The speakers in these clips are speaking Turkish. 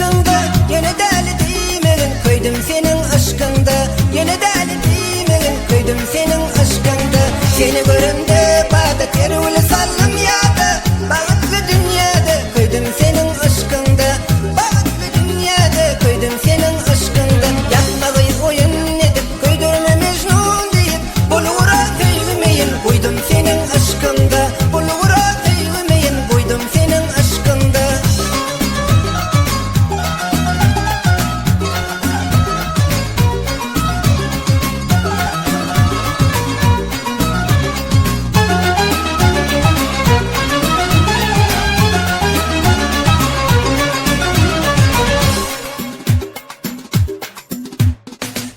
aşkında, yine deli değmeyin, koydum senin aşkında, yine deli değmeyin, koydum senin aşkında. Seni görümde bağda teruli sallam yada, bağıtlı dünyada koydum senin aşkında, bağıtlı dünyada koydum senin aşkında. Yapmağı oyun edip koydurma Mecnun deyip, bulura kıymeyin, koydum senin aşkında, bulura kıymeyin, koydum senin aşkında.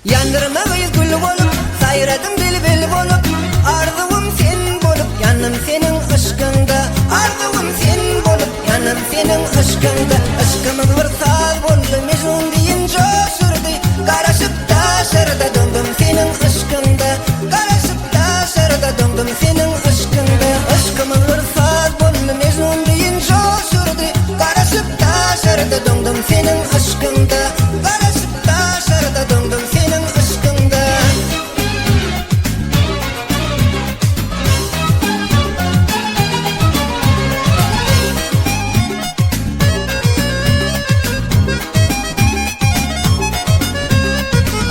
Yandırmağıyız gül bolup, sayradım bil bolup, arzum sen bolup, yanım senin aşkında, arzum sen bolup, yanım senin aşkında. Aşkımız bir saz boldu, Mecnun deyin coşurdu, karışıp taşırda döndüm senin aşkında, karışıp taşırda döndüm senin aşkında. Aşkımız bir saz boldu, Mecnun deyin coşurdu, karışıp taşırda döndüm senin aşkında, karışıp taşırda döndüm senin aşkında.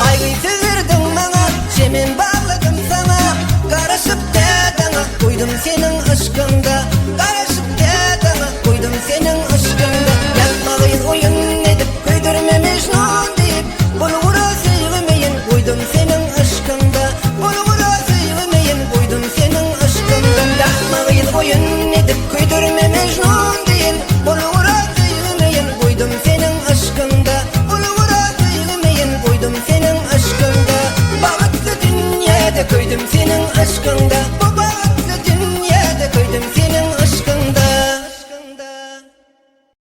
Aygıysız verdin bana, şemin bağladım sana, karışıp dedana koydum senin aşkında, karışıp dedana koydum senin aşkında. Yapmağı oyun edip koydurma Mecnun deyip, bulgura sevmeyin, koydum senin aşkında, bulgura sevmeyin, koydum senin aşkında. Yapmağı oyun edip koydurma Mecnun deyin, bulgura sevmeyin, koydum senin aşkında, bulgura sevmeyin, koydum senin aşkında. Bağıtlı dünyada koydum senin aşkında.